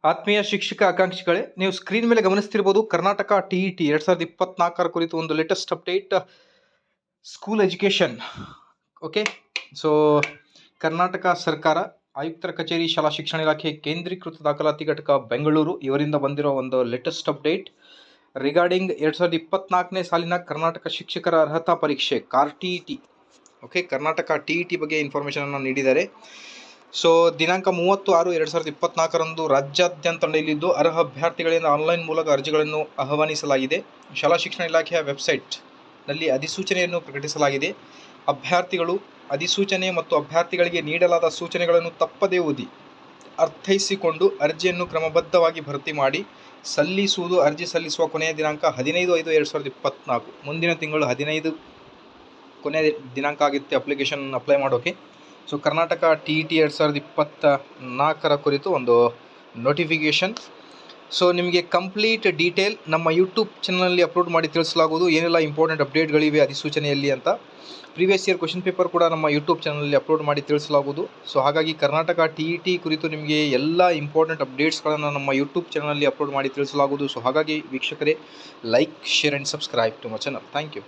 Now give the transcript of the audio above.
ಆತ್ಮೀಯ ಶಿಕ್ಷಕ ಆಕಾಂಕ್ಷಿಗಳೇ, ನೀವು ಸ್ಕ್ರೀನ್ ಮೇಲೆ ಗಮನಿಸ್ತಿರ್ಬೋದು ಕರ್ನಾಟಕ TET 2024 ಕುರಿತು ಒಂದು latest update school education. Okay, so Karnataka ಸರ್ಕಾರ ಆಯುಕ್ತರ ಕಚೇರಿ ಶಾಲಾ ಶಿಕ್ಷಣ ಇಲಾಖೆ ಕೇಂದ್ರೀಕೃತ ದಾಖಲಾತಿ ಘಟಕ ಬೆಂಗಳೂರು ಇವರಿಂದ ಬಂದಿರೋ ಒಂದು ಲೇಟೆಸ್ಟ್ ಅಪ್ಡೇಟ್ ರಿಗಾರ್ಡಿಂಗ್ 2024ನೇ ಸಾಲಿನ ಕರ್ನಾಟಕ ಶಿಕ್ಷಕರ ಅರ್ಹತಾ ಪರೀಕ್ಷೆ TET. ಓಕೆ, ಕರ್ನಾಟಕ TET ಬಗ್ಗೆ ಇನ್ಫಾರ್ಮೇಷನನ್ನು ನೀಡಿದ್ದಾರೆ. ಸೊ ದಿನಾಂಕ 30/6/2024 ರಾಜ್ಯಾದ್ಯಂತ ನಡೆಯಲಿದ್ದು ಅರ್ಹ ಅಭ್ಯರ್ಥಿಗಳಿಂದ ಆನ್ಲೈನ್ ಮೂಲಕ ಅರ್ಜಿಗಳನ್ನು ಆಹ್ವಾನಿಸಲಾಗಿದೆ. ಶಾಲಾ ಶಿಕ್ಷಣ ಇಲಾಖೆಯ ವೆಬ್ಸೈಟ್ನಲ್ಲಿ ಅಧಿಸೂಚನೆಯನ್ನು ಪ್ರಕಟಿಸಲಾಗಿದೆ. ಅಭ್ಯರ್ಥಿಗಳು ಅಧಿಸೂಚನೆ ಮತ್ತು ಅಭ್ಯರ್ಥಿಗಳಿಗೆ ನೀಡಲಾದ ಸೂಚನೆಗಳನ್ನು ತಪ್ಪದೇ ಓದಿ ಅರ್ಥೈಸಿಕೊಂಡು ಅರ್ಜಿಯನ್ನು ಕ್ರಮಬದ್ಧವಾಗಿ ಭರ್ತಿ ಮಾಡಿ ಸಲ್ಲಿಸುವುದು. ಅರ್ಜಿ ಸಲ್ಲಿಸುವ ಕೊನೆಯ ದಿನಾಂಕ 15/5/2024, ಮುಂದಿನ ತಿಂಗಳು 15 ಕೊನೆಯ ದಿನಾಂಕ ಆಗುತ್ತೆ ಅಪ್ಲಿಕೇಶನ್ ಅಪ್ಲೈ ಮಾಡೋಕ್ಕೆ. ಸೊ ಕರ್ನಾಟಕ TET 2024 ಕುರಿತು ಒಂದು ನೋಟಿಫಿಕೇಷನ್. ಸೊ ನಿಮಗೆ ಕಂಪ್ಲೀಟ್ ಡೀಟೇಲ್ ನಮ್ಮ ಯೂಟ್ಯೂಬ್ ಚಾನಲಲ್ಲಿ ಅಪ್ಲೋಡ್ ಮಾಡಿ ತಿಳಿಸಲಾಗುವುದು, ಏನೆಲ್ಲ ಇಂಪಾರ್ಟೆಂಟ್ ಅಪ್ಡೇಟ್ಗಳಿವೆ ಅಧಿಸೂಚನೆಯಲ್ಲಿ ಅಂತ. ಪ್ರೀವಿಯಸ್ ಇಯರ್ ಕ್ವಶನ್ ಪೇಪರ್ ಕೂಡ ನಮ್ಮ ಯೂಟ್ಯೂಬ್ ಚಾನಲಲ್ಲಿ ಅಪ್ಲೋಡ್ ಮಾಡಿ ತಿಳಿಸಲಾಗುವುದು. ಸೊ ಹಾಗಾಗಿ ಕರ್ನಾಟಕ TET ಕುರಿತು ನಿಮಗೆ ಎಲ್ಲ ಇಂಪಾರ್ಟೆಂಟ್ ಅಪ್ಡೇಟ್ಸ್ಗಳನ್ನು ನಮ್ಮ ಯೂಟ್ಯೂಬ್ ಚಾನಲಲ್ಲಿ ಅಪ್ಲೋಡ್ ಮಾಡಿ ತಿಳಿಸಲಾಗುವುದು. ಸೊ ಹಾಗಾಗಿ ವೀಕ್ಷಕರೇ, like, share and subscribe to my channel. Thank you.